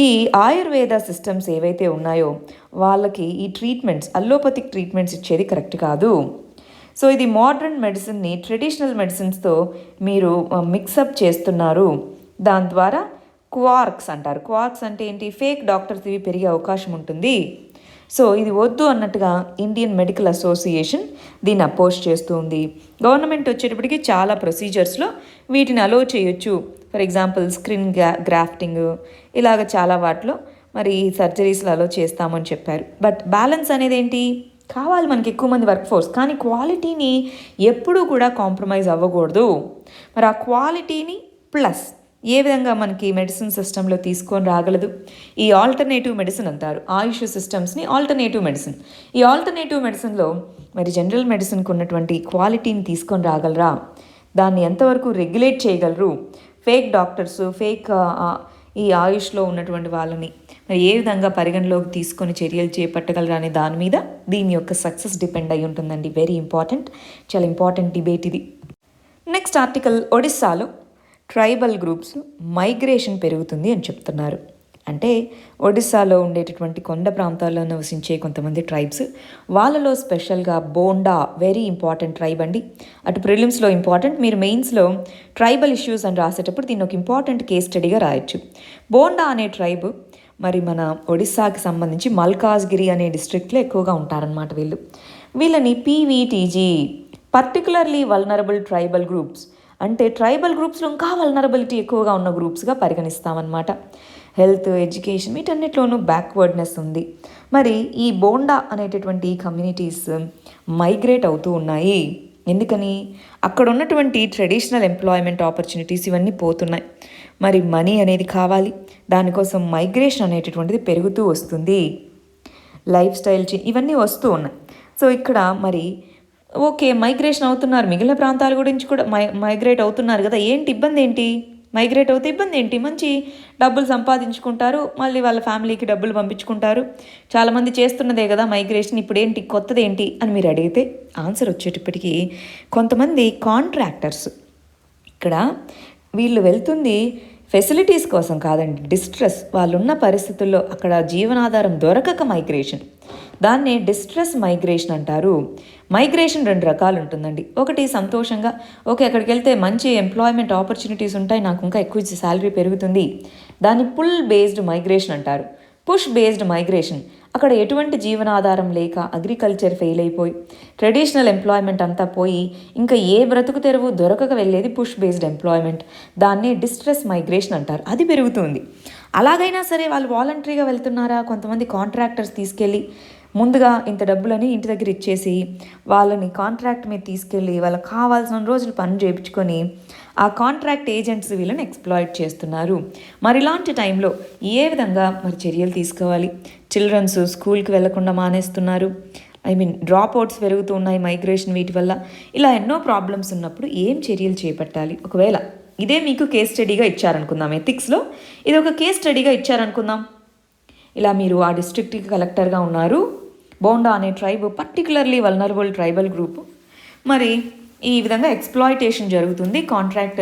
ఈ ఆయుర్వేద సిస్టమ్స్ ఏవైతే ఉన్నాయో వాళ్ళకి ఈ ట్రీట్మెంట్స్, అల్లోపతిక్ ట్రీట్మెంట్స్ ఇచ్చేది కరెక్ట్ కాదు. సో ఇది మోడర్న్ మెడిసిన్ని ట్రెడిషనల్ మెడిసిన్స్తో మీరు మిక్సప్ చేస్తున్నారు. దాని ద్వారా క్వార్క్స్ అంటారు. క్వార్క్స్ అంటే ఏంటి? ఫేక్ డాక్టర్స్ ఇవి పెరిగే అవకాశం ఉంటుంది. సో ఇది వద్దు అన్నట్టుగా ఇండియన్ మెడికల్ అసోసియేషన్ దీన్ని అపోజ్ చేస్తూ ఉంది. గవర్నమెంట్ వచ్చేటప్పటికి చాలా ప్రొసీజర్స్లో వీటిని అలో చేయొచ్చు. ఫర్ ఎగ్జాంపుల్ స్క్రీన్ గ్రాఫ్టింగ్, ఇలాగ చాలా వాటిలో మరి సర్జరీస్లో అలో చేస్తామని చెప్పారు. బట్ బ్యాలెన్స్ అనేది ఏంటి? కావాలి మనకి ఎక్కువ మంది వర్క్ ఫోర్స్, కానీ క్వాలిటీని ఎప్పుడూ కూడా కాంప్రమైజ్ అవ్వకూడదు. మరి ఆ క్వాలిటీని ప్లస్ ఏ విధంగా మనకి మెడిసిన్ సిస్టంలో తీసుకొని రాగలదు? ఈ ఆల్టర్నేటివ్ మెడిసిన్ అంటారు, ఆయుష్ సిస్టమ్స్ని ఆల్టర్నేటివ్ మెడిసిన్. ఈ ఆల్టర్నేటివ్ మెడిసిన్లో మరి జనరల్ మెడిసిన్కి ఉన్నటువంటి క్వాలిటీని తీసుకొని రాగలరా? దాన్ని ఎంతవరకు రెగ్యులేట్ చేయగలరు? ఫేక్ డాక్టర్స్, ఫేక్ ఈ ఆయుష్లో ఉన్నటువంటి వాళ్ళని మరి ఏ విధంగా పరిగణలోకి తీసుకొని చర్యలు చేపట్టగలరా అనే దాని మీద దీని యొక్క సక్సెస్ డిపెండ్ అయి ఉంటుందండి. వెరీ ఇంపార్టెంట్, చాలా ఇంపార్టెంట్ డిబేట్ ఇది. నెక్స్ట్ ఆర్టికల్, ఒడిస్సాలో ట్రైబల్ గ్రూప్స్ మైగ్రేషన్ పెరుగుతుంది అని చెప్తున్నారు. అంటే ఒడిస్సాలో ఉండేటటువంటి కొండ ప్రాంతాల్లో నివసించే కొంతమంది ట్రైబ్స్, వాళ్ళలో స్పెషల్గా బోండా వెరీ ఇంపార్టెంట్ ట్రైబ్ అండి. అటు ప్రిలిమ్స్లో ఇంపార్టెంట్, మీరు మెయిన్స్లో ట్రైబల్ ఇష్యూస్ అని రాసేటప్పుడు దీన్ని ఒక ఇంపార్టెంట్ కేస్ స్టడీగా రాయొచ్చు. బోండా అనే ట్రైబ్ మరి మన ఒడిస్సాకి సంబంధించి మల్కాజ్గిరి అనే డిస్ట్రిక్ట్లో ఎక్కువగా ఉంటారనమాట. వీళ్ళని PVTG particularly vulnerable tribal groups, అంటే ట్రైబల్ గ్రూప్స్లో ఇంకా వల్నరబిలిటీ ఎక్కువగా ఉన్న గ్రూప్స్గా పరిగణిస్తామన్నమాట. హెల్త్, ఎడ్యుకేషన్ వీటన్నిటిలోనూ బ్యాక్వర్డ్నెస్ ఉంది. మరి ఈ బోండా అనేటటువంటి కమ్యూనిటీస్ మైగ్రేట్ అవుతూ ఉన్నాయి. ఎందుకని? అక్కడ ఉన్నటువంటి ట్రెడిషనల్ ఎంప్లాయ్మెంట్ ఆపర్చునిటీస్ ఇవన్నీ పోతున్నాయి. మరి మనీ అనేది కావాలి, దానికోసం మైగ్రేషన్ అనేటటువంటిది పెరుగుతూ వస్తుంది. లైఫ్ స్టైల్ ఇవన్నీ వస్తూ ఉన్నాయి. సో ఇక్కడ మరి ఓకే, మైగ్రేషన్ అవుతున్నారు, మిగిలిన ప్రాంతాల గురించి కూడా మైగ్రేట్ అవుతున్నారు కదా, ఏంటి ఇబ్బంది ఏంటి? మైగ్రేట్ అవుతే ఇబ్బంది ఏంటి? మంచి డబ్బులు సంపాదించుకుంటారు, మళ్ళీ వాళ్ళ ఫ్యామిలీకి డబ్బులు పంపించుకుంటారు. చాలామంది చేస్తున్నదే కదా మైగ్రేషన్, ఇప్పుడు ఏంటి కొత్తది ఏంటి అని మీరు అడిగితే ఆన్సర్ వచ్చేటప్పటికి కొంతమంది కాంట్రాక్టర్స్, ఇక్కడ వీళ్ళు వెళ్తుంది ఫెసిలిటీస్ కోసం కాదండి, డిస్ట్రెస్, వాళ్ళున్న పరిస్థితుల్లో అక్కడ జీవనాధారం దొరకక మైగ్రేషన్, దాన్నే డిస్ట్రెస్ మైగ్రేషన్ అంటారు. మైగ్రేషన్ 2 రకాలు ఉంటుందండి. ఒకటి సంతోషంగా, ఓకే అక్కడికి వెళ్తే మంచి ఎంప్లాయ్మెంట్ ఆపర్చునిటీస్ ఉంటాయి, నాకు ఇంకా ఎక్కువ శాలరీ పెరుగుతుంది, దాన్ని పుల్ బేస్డ్ మైగ్రేషన్ అంటారు. పుష్ బేస్డ్ మైగ్రేషన్, అక్కడ ఎటువంటి జీవనాధారం లేక అగ్రికల్చర్ ఫెయిల్ అయిపోయి ట్రెడిషనల్ ఎంప్లాయ్మెంట్ అంతా పోయి ఇంకా ఏ బ్రతుకు తెరువు దొరకక వెళ్ళేది పుష్ బేస్డ్ ఎంప్లాయ్మెంట్, దాన్ని డిస్ట్రెస్ మైగ్రేషన్ అంటారు. అది పెరుగుతుంది. అలాగైనా సరే వాళ్ళు వాలంటరీగా వెళ్తున్నారా? కొంతమంది కాంట్రాక్టర్స్ తీసుకెళ్ళి ముందుగా ఇంత డబ్బులని ఇంటి దగ్గర ఇచ్చేసి వాళ్ళని కాంట్రాక్ట్ మీద తీసుకెళ్ళి వాళ్ళకి కావాల్సిన రోజులు పని చేయించుకొని ఆ కాంట్రాక్ట్ ఏజెంట్స్ వీళ్ళని ఎక్స్ప్లాయిట్ చేస్తున్నారు. మరి ఇలాంటి టైంలో ఏ విధంగా మరి చర్యలు తీసుకోవాలి? చిల్డ్రన్స్ స్కూల్కి వెళ్లకుండా మానేస్తున్నారు, డ్రాప్ అవుట్స్ పెరుగుతూ ఉన్నాయి మైగ్రేషన్ వీటి వల్ల. ఇలా ఎన్నో ప్రాబ్లమ్స్ ఉన్నప్పుడు ఏం చర్యలు చేపట్టాలి? ఒకవేళ ఇదే మీకు కేస్ స్టడీగా ఇచ్చారనుకుందాం, ఎథిక్స్లో ఇది ఒక కేస్ స్టడీగా ఇచ్చారనుకుందాం. ఇలా మీరు ఆ డిస్ట్రిక్ట్కి కలెక్టర్గా ఉన్నారు, బోండా అనే tribe particularly vulnerable tribal group, మరి ఈ విధంగా ఎక్స్ప్లాయిటేషన్ జరుగుతుంది, కాంట్రాక్ట్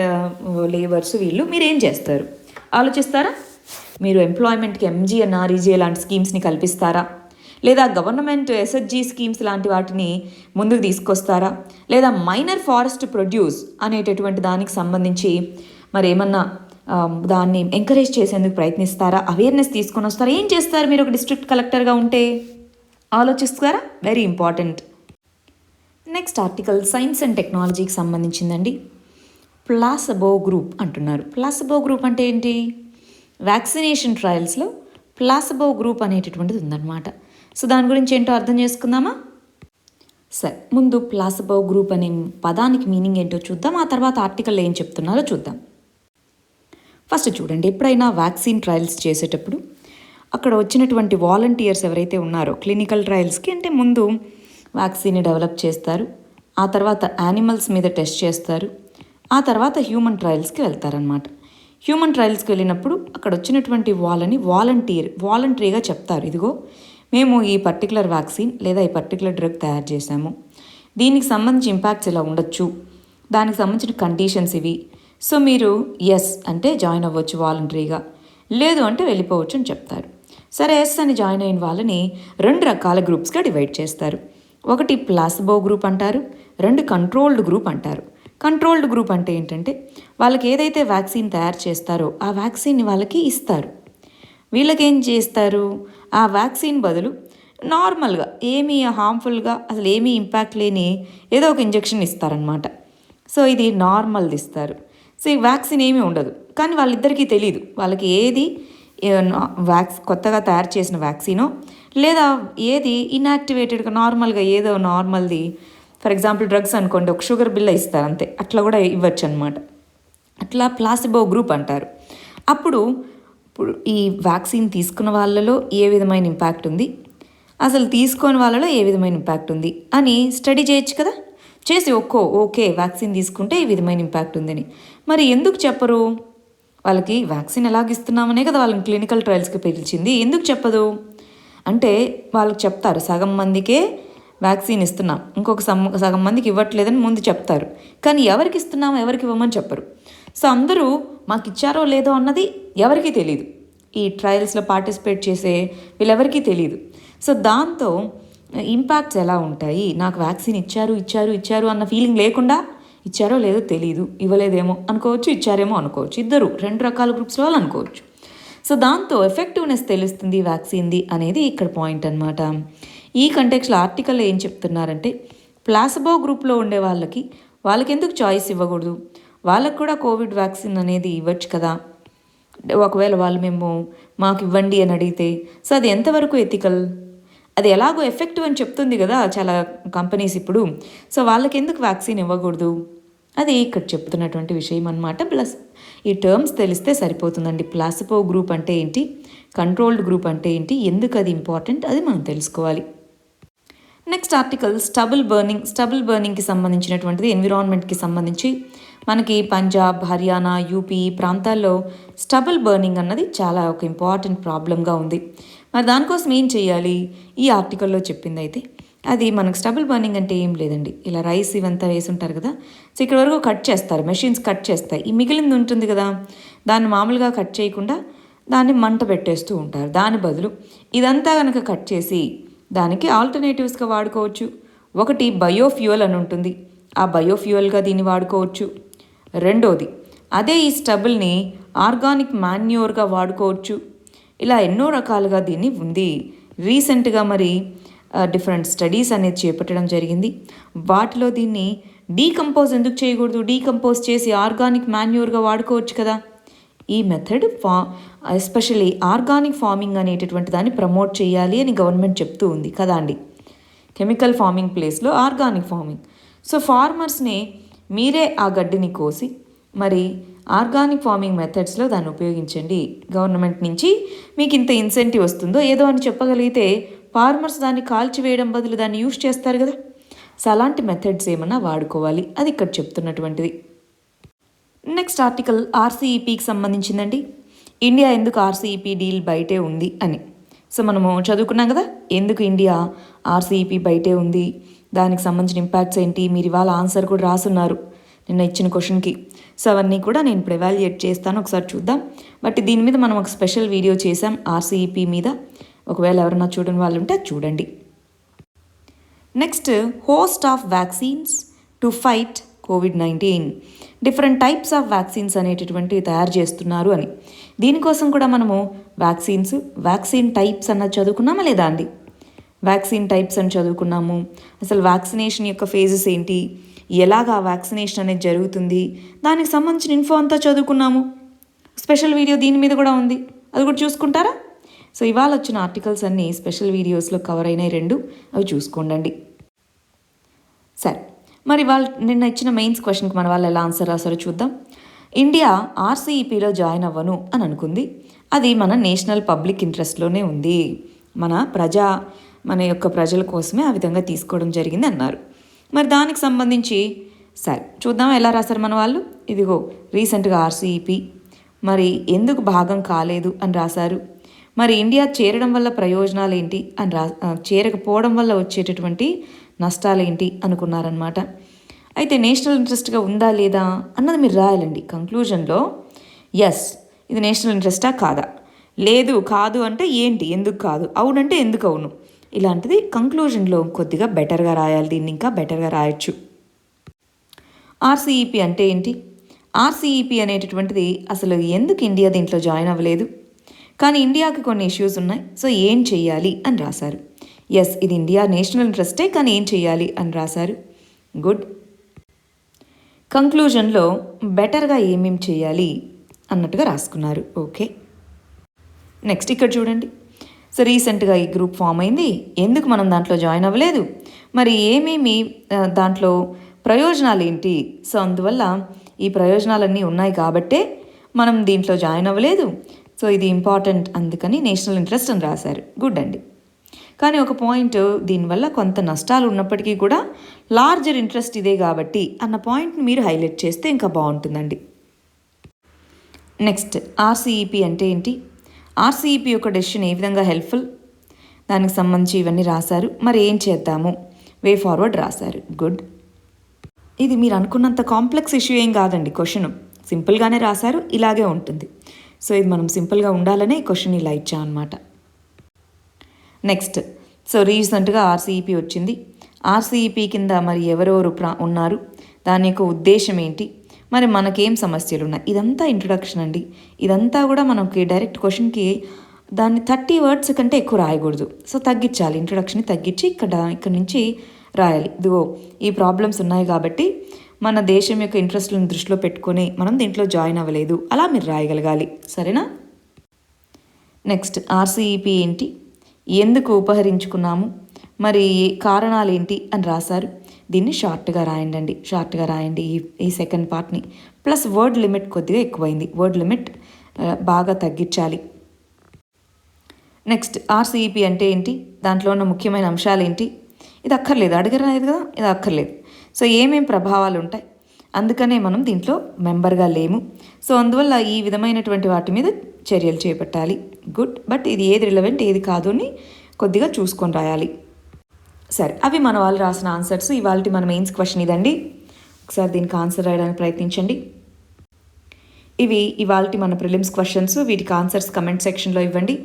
లేబర్స్ వీళ్ళు, మీరేం చేస్తారు? ఆలోచిస్తారా? మీరు ఎంప్లాయ్మెంట్కి ఎంజీఎన్ఆర్ఈజీఏ లాంటి స్కీమ్స్ని కల్పిస్తారా? లేదా గవర్నమెంట్ ఎస్హెచ్జీ స్కీమ్స్ లాంటి వాటిని ముందుకు తీసుకొస్తారా? లేదా మైనర్ ఫారెస్ట్ ప్రొడ్యూస్ అనేటటువంటి దానికి సంబంధించి మరి ఏమన్నా దాన్ని ఎంకరేజ్ చేసేందుకు ప్రయత్నిస్తారా? అవేర్నెస్ తీసుకొని వస్తారా? ఏం చేస్తారు మీరు ఒక డిస్ట్రిక్ట్ కలెక్టర్గా ఉంటే? ఆలోచిస్తారా? Very important. Next article science and టెక్నాలజీకి సంబంధించిందండి. ప్లాసబో గ్రూప్ అంటున్నారు. ప్లాసబో గ్రూప్ అంటే ఏంటి? వ్యాక్సినేషన్ ట్రయల్స్లో ప్లాసబో గ్రూప్ అనేటటువంటిది ఉందన్నమాట. సో దాని గురించి ఏంటో అర్థం చేసుకుందామా? సరే, ముందు ప్లాసబో గ్రూప్ అనే పదానికి మీనింగ్ ఏంటో చూద్దాం, ఆ తర్వాత ఆర్టికల్లో ఏం చెప్తున్నారో చూద్దాం. ఫస్ట్ చూడండి, ఎప్పుడైనా వ్యాక్సిన్ ట్రయల్స్ చేసేటప్పుడు అక్కడ వచ్చినటువంటి వాలంటీర్స్ ఎవరైతే ఉన్నారో క్లినికల్ ట్రయల్స్కి అంటే ముందు వ్యాక్సిన్ని డెవలప్ చేస్తారు, ఆ తర్వాత యానిమల్స్ మీద టెస్ట్ చేస్తారు, ఆ తర్వాత హ్యూమన్ ట్రయల్స్కి వెళ్తారనమాట. హ్యూమన్ ట్రయల్స్కి వెళ్ళినప్పుడు అక్కడ వచ్చినటువంటి వాళ్ళని వాలంటరీగా చెప్తారు, ఇదిగో మేము ఈ పర్టికులర్ వ్యాక్సిన్ లేదా ఈ పర్టికులర్ డ్రగ్ తయారు చేశాము, దీనికి సంబంధించి ఇంపాక్ట్స్ ఇలా ఉండొచ్చు, దానికి సంబంధించిన కండిషన్స్ ఇవి, సో మీరు ఎస్ అంటే జాయిన్ అవ్వచ్చు వాలంటరీగా, లేదు అంటే వెళ్ళిపోవచ్చు అని చెప్తారు. సరే, ఎస్ అని జాయిన్ అయిన వాళ్ళని 2 రకాల గ్రూప్స్గా డివైడ్ చేస్తారు. ఒకటి ప్లాసబో గ్రూప్ అంటారు, 2 కంట్రోల్డ్ గ్రూప్ అంటారు. కంట్రోల్డ్ గ్రూప్ అంటే ఏంటంటే వాళ్ళకి ఏదైతే వ్యాక్సిన్ తయారు చేస్తారో ఆ వ్యాక్సిన్ని వాళ్ళకి ఇస్తారు. వీళ్ళకేం చేస్తారు? ఆ వ్యాక్సిన్ బదులు నార్మల్గా ఏమీ హార్మ్ఫుల్గా అసలు ఏమీ ఇంపాక్ట్ లేని ఏదో ఒక ఇంజెక్షన్ ఇస్తారనమాట. సో ఇది నార్మల్ది ఇస్తారు. సో ఈ వ్యాక్సిన్ ఏమీ ఉండదు, కానీ వాళ్ళిద్దరికీ తెలియదు వాళ్ళకి ఏది కొత్తగా తయారు చేసిన వ్యాక్సినో లేదా ఏది ఇన్యాక్టివేటెడ్గా నార్మల్గా ఏదో నార్మల్ది, ఫర్ ఎగ్జాంపుల్ డ్రగ్స్ అనుకోండి, ఒక షుగర్ బిల్ల ఇస్తారు అంతే, అట్లా కూడా ఇవ్వచ్చు అనమాట. అట్లా ప్లాసిబో గ్రూప్ అంటారు. ఇప్పుడు ఈ వ్యాక్సిన్ తీసుకున్న వాళ్ళలో ఏ విధమైన ఇంపాక్ట్ ఉంది, అసలు తీసుకొని వాళ్ళలో ఏ విధమైన ఇంపాక్ట్ ఉంది అని స్టడీ చేయొచ్చు కదా. చేసి ఓకే వ్యాక్సిన్ తీసుకుంటే ఈ విధమైన ఇంపాక్ట్ ఉందని. మరి ఎందుకు చెప్పరు? వాళ్ళకి వ్యాక్సిన్ ఎలాగిస్తున్నామనే కదా వాళ్ళని క్లినికల్ ట్రయల్స్కి పిలిచింది, ఎందుకు చెప్పదు అంటే వాళ్ళకి చెప్తారు సగం మందికే వ్యాక్సిన్ ఇస్తున్నాం, ఇంకొక సగం మందికి ఇవ్వట్లేదని ముందు చెప్తారు, కానీ ఎవరికి ఇస్తున్నామో ఎవరికి ఇవ్వమని చెప్పరు. సో అందరూ మాకు ఇచ్చారో లేదో అన్నది ఎవరికీ తెలియదు. ఈ ట్రయల్స్లో పార్టిసిపేట్ చేసే వీళ్ళెవరికీ తెలియదు. సో దాంతో ఇంపాక్ట్స్ ఎలా ఉంటాయి, నాకు వ్యాక్సిన్ ఇచ్చారు అన్న ఫీలింగ్ లేకుండా ఇచ్చారో లేదో తెలియదు, ఇవ్వలేదేమో అనుకోవచ్చు, ఇచ్చారేమో అనుకోవచ్చు, ఇద్దరు 2 రకాల గ్రూప్స్ వాళ్ళు అనుకోవచ్చు. సో దాంతో ఎఫెక్టివ్నెస్ తెలుస్తుంది వ్యాక్సిన్ది అనేది ఇక్కడ పాయింట్ అనమాట. ఈ కంటెక్స్లో ఆర్టికల్లో ఏం చెప్తున్నారంటే ప్లాసబో గ్రూప్లో ఉండే వాళ్ళకి ఎందుకు చాయిస్ ఇవ్వకూడదు, వాళ్ళకు కూడా కోవిడ్ వ్యాక్సిన్ అనేది ఇవ్వచ్చు కదా, ఒకవేళ వాళ్ళు మాకు ఇవ్వండి అని అడిగితే. సో అది ఎంతవరకు ఎథికల్, అది ఎలాగో ఎఫెక్టివ్ అని చెప్తుంది కదా చాలా కంపెనీస్ ఇప్పుడు. సో వాళ్ళకి ఎందుకు వ్యాక్సిన్ ఇవ్వకూడదు, అది ఇక్కడ చెప్తున్నటువంటి విషయం అనమాట. ప్లస్ ఈ టర్మ్స్ తెలిస్తే సరిపోతుందండి. ప్లాసిబో గ్రూప్ అంటే ఏంటి, కంట్రోల్డ్ గ్రూప్ అంటే ఏంటి, ఎందుకు అది ఇంపార్టెంట్, అది మనం తెలుసుకోవాలి. నెక్స్ట్ ఆర్టికల్ స్టబుల్ బర్నింగ్కి సంబంధించినటువంటిది. ఎన్విరాన్మెంట్కి సంబంధించి మనకి పంజాబ్, హర్యానా, యూపీ ప్రాంతాల్లో స్టబుల్ బర్నింగ్ అన్నది చాలా ఒక ఇంపార్టెంట్ ప్రాబ్లంగా ఉంది. మరి దానికోసం ఏం చేయాలి, ఈ ఆర్టికల్లో చెప్పింది అయితే అది మనకు స్టబుల్ బర్నింగ్ అంటే ఏం లేదండి, ఇలా రైస్ ఇవంతా వేసి ఉంటారు కదా, సో ఇక్కడ వరకు కట్ చేస్తారు, మెషిన్స్ కట్ చేస్తాయి, ఈ మిగిలింది ఉంటుంది కదా దాన్ని మామూలుగా కట్ చేయకుండా దాన్ని మంట పెట్టేస్తూ ఉంటారు. దాని బదులు ఇదంతా కనుక కట్ చేసి దానికి ఆల్టర్నేటివ్స్గా వాడుకోవచ్చు. ఒకటి బయోఫ్యూయల్ అని ఉంటుంది, ఆ బయోఫ్యూయల్గా దీన్ని వాడుకోవచ్చు. రెండోది అదే ఈ స్టబుల్ని ఆర్గానిక్ మాన్యూర్గా వాడుకోవచ్చు. ఇలా ఎన్నో రకాలుగా దీన్ని ఉంది. రీసెంట్గా మరి డిఫరెంట్ స్టడీస్ అనేది చేపట్టడం జరిగింది. వాటిలో దీన్ని డీకంపోజ్ ఎందుకు చేయకూడదు, డీకంపోజ్ చేసి ఆర్గానిక్ మాన్యూర్గా వాడుకోవచ్చు కదా. ఈ మెథడ్ ఎస్పెషల్లీ ఆర్గానిక్ ఫార్మింగ్ అనేటటువంటి దాన్ని ప్రమోట్ చేయాలి అని గవర్నమెంట్ చెప్తూ ఉంది కదా అండి. కెమికల్ ఫార్మింగ్ ప్లేస్లో ఆర్గానిక్ ఫార్మింగ్. సో ఫార్మర్స్ని మీరే ఆ గడ్డిని కోసి మరి ఆర్గానిక్ ఫార్మింగ్ మెథడ్స్లో దాన్ని ఉపయోగించండి. గవర్నమెంట్ నుంచి మీకు ఇంత ఇన్సెంటివ్ వస్తుందో ఏదో అని చెప్పగలిగితే ఫార్మర్స్ దాన్ని కాల్చివేయడం బదులు దాన్ని యూజ్ చేస్తారు కదా. సో అలాంటి మెథడ్స్ ఏమన్నా వాడుకోవాలి, అది ఇక్కడ చెప్తున్నటువంటిది. నెక్స్ట్ ఆర్టికల్ ఆర్సీఈపీకి సంబంధించిందండి. ఇండియా ఎందుకు ఆర్సీఈపీ డీల్ బయటే ఉంది అని. సో మనము చదువుకున్నాం కదా ఎందుకు ఇండియా ఆర్సీఈపీ బయటే ఉంది, దానికి సంబంధించిన ఇంపాక్ట్స్ ఏంటి. మీరు ఇవాళ ఆన్సర్ కూడా రాసున్నారు నిన్న ఇచ్చిన క్వశ్చన్కి. సో అవన్నీ కూడా నేను ఇప్పుడు ఎవాల్యుయేట్ చేస్తాను, ఒకసారి చూద్దాం. బట్ దీని మీద మనం ఒక స్పెషల్ వీడియో చేసాం ఆర్సీఈపీ మీద, ఒకవేళ ఎవరన్నా చూడని వాళ్ళు ఉంటే చూడండి. Next host of vaccines to fight COVID-19, different types of vaccines అనేటటువంటివి తయారు చేస్తున్నారు అని. దీనికోసం కూడా మనము వ్యాక్సిన్ టైప్స్ అన్నది చదువుకున్నామా లేదా అండి. వ్యాక్సిన్ టైప్స్ అని చదువుకున్నాము, అసలు వ్యాక్సినేషన్ యొక్క ఫేజెస్ ఏంటి, ఎలాగా వ్యాక్సినేషన్ అనేది జరుగుతుంది, దానికి సంబంధించిన ఇన్ఫో అంతా చదువుకున్నాము. స్పెషల్ వీడియో దీని మీద కూడా ఉంది, అది కూడా చూసుకుంటారా. సో ఇవాళ వచ్చిన ఆర్టికల్స్ అన్నీ స్పెషల్ వీడియోస్లో కవర్ అయినాయి 2, అవి చూసుకోండి. సరే, మరి నిన్న ఇచ్చిన మెయిన్స్ క్వశ్చన్కి మన వాళ్ళు ఎలా ఆన్సర్ రాసారో చూద్దాం. ఇండియా ఆర్సీఈపీలో జాయిన్ అవ్వను అని అనుకుంది, అది మన నేషనల్ పబ్లిక్ ఇంట్రెస్ట్లోనే ఉంది, మన యొక్క ప్రజల కోసమే ఆ విధంగా తీసుకోవడం జరిగింది అన్నారు. మరి దానికి సంబంధించి సరే చూద్దాం ఎలా రాశారు మన వాళ్ళు. ఇదిగో రీసెంట్గా ఆర్సీఈపీ మరి ఎందుకు భాగం కాలేదు అని రాశారు. మరి ఇండియా చేరడం వల్ల ప్రయోజనాలు ఏంటి అని చేరకపోవడం వల్ల వచ్చేటటువంటి నష్టాలు ఏంటి అనుకున్నారనమాట. అయితే నేషనల్ ఇంట్రెస్ట్గా ఉందా లేదా అన్నది మీరు రాయాలండి కంక్లూజన్లో. ఎస్ ఇది నేషనల్ ఇంట్రెస్టా కాదా, లేదు కాదు అంటే ఏంటి, ఎందుకు కాదు, అవునంటే ఎందుకు అవును, ఇలాంటిది కంక్లూజన్లో కొద్దిగా బెటర్గా రాయాలి, దీన్ని ఇంకా బెటర్గా రాయొచ్చు. ఆర్సీఈపీ అంటే ఏంటి, ఆర్సీఈపీ అనేటటువంటిది అసలు ఎందుకు ఇండియా దీంట్లో జాయిన్ అవ్వలేదు, కానీ ఇండియాకి కొన్ని ఇష్యూస్ ఉన్నాయి, సో ఏం చెయ్యాలి అని రాశారు. ఎస్ ఇది ఇండియా నేషనల్ ఇంట్రెస్టే కానీ ఏం చెయ్యాలి అని రాశారు. గుడ్. కంక్లూజన్లో బెటర్గా ఏమేం చేయాలి అన్నట్టుగా రాసుకున్నారు. ఓకే, నెక్స్ట్ ఇక్కడ చూడండి. సో రీసెంట్గా ఈ గ్రూప్ ఫామ్ అయింది, ఎందుకు మనం దాంట్లో జాయిన్ అవ్వలేదు, మరి ఏమేమి దాంట్లో ప్రయోజనాలు ఏంటి, సో అందువల్ల ఈ ప్రయోజనాలన్నీ ఉన్నాయి కాబట్టే మనం దీంట్లో జాయిన్ అవ్వలేదు, సో ఇది ఇంపార్టెంట్ అందుకని నేషనల్ ఇంట్రెస్ట్ అని రాశారు. గుడ్ అండి. కానీ ఒక పాయింట్, దీనివల్ల కొంత నష్టాలు ఉన్నప్పటికీ కూడా లార్జర్ ఇంట్రెస్ట్ ఇదే కాబట్టి అన్న పాయింట్ని మీరు హైలైట్ చేస్తే ఇంకా బాగుంటుందండి. నెక్స్ట్ ఆర్సీఈపీ అంటే ఏంటి, ఆర్సీఈపీ యొక్క డెసిషన్ ఏ విధంగా హెల్ప్ఫుల్, దానికి సంబంధించి ఇవన్నీ రాశారు. మరి ఏం చేద్దాము, వే ఫార్వర్డ్ రాశారు. గుడ్. ఇది మీరు అనుకున్నంత కాంప్లెక్స్ ఇష్యూ ఏం కాదండి క్వశ్చన్, సింపుల్గానే రాశారు, ఇలాగే ఉంటుంది. సో ఇది మనం సింపుల్గా ఉండాలనే ఈ క్వశ్చన్ ఇలా ఇచ్చామన్నమాట. నెక్స్ట్, సో రీసెంట్గా ఆర్సీఈపీ వచ్చింది. ఆర్సీఈపీ కింద మరి ఎవరెవరు ఉన్నారు, దాని యొక్క ఉద్దేశం ఏంటి, మరి మనకేం సమస్యలు ఉన్నాయి, ఇదంతా ఇంట్రొడక్షన్ అండి. ఇదంతా కూడా మనకి డైరెక్ట్ క్వశ్చన్కి దాన్ని 30 words కంటే ఎక్కువ రాయకూడదు. సో తగ్గించాలి, ఇంట్రొడక్షన్ని తగ్గించి ఇక్కడ నుంచి రాయాలి. ఇదిగో ఈ ప్రాబ్లమ్స్ ఉన్నాయి కాబట్టి మన దేశం యొక్క ఇంట్రెస్ట్లను దృష్టిలో పెట్టుకొని మనం దీంట్లో జాయిన్ అవ్వలేదు, అలా మీరు రాయగలగాలి. సరేనా? నెక్స్ట్, ఆర్సీఈపీ ఏంటి, ఎందుకు ఉపహరించుకున్నాము, మరి కారణాలు ఏంటి అని రాశారు. దీన్ని షార్ట్గా రాయండి ఈ సెకండ్ పార్ట్ని. ప్లస్ వర్డ్ లిమిట్ కొద్దిగా ఎక్కువైంది, వర్డ్ లిమిట్ బాగా తగ్గించాలి. నెక్స్ట్, ఆర్సీఈపీ అంటే ఏంటి, దాంట్లో ఉన్న ముఖ్యమైన అంశాలు ఏంటి, ఇది అక్కర్లేదు, అడగరాలేదు కదా, ఇది అక్కర్లేదు. సో ఏమేం ప్రభావాలు ఉంటాయి, అందుకనే మనం దీంట్లో మెంబర్గా లేము. సో అందువల్ల ఈ విధమైనటువంటి వాటి మీద చర్యలు చేపట్టాలి. గుడ్. బట్ ఇది ఏది రిలవెంట్ ఏది కాదు అని కొద్దిగా చూసుకొని రాయాలి. సరే, అవి మన వాళ్ళు రాసిన ఆన్సర్స్. ఇవాళ మన మెయిన్స్ క్వశ్చన్ ఇదండి. ఒకసారి దీనికి ఆన్సర్ రాయడానికి ప్రయత్నించండి. ఇవి ఇవాళ మన ప్రిలిమ్స్ క్వశ్చన్స్. వీటికి ఆన్సర్స్ కమెంట్ సెక్షన్లో ఇవ్వండి.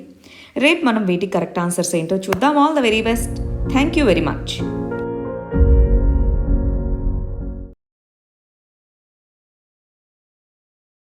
రేపు మనం వీటికి కరెక్ట్ ఆన్సర్స్ ఏంటో చూద్దాం. All the very best. Thank you very much.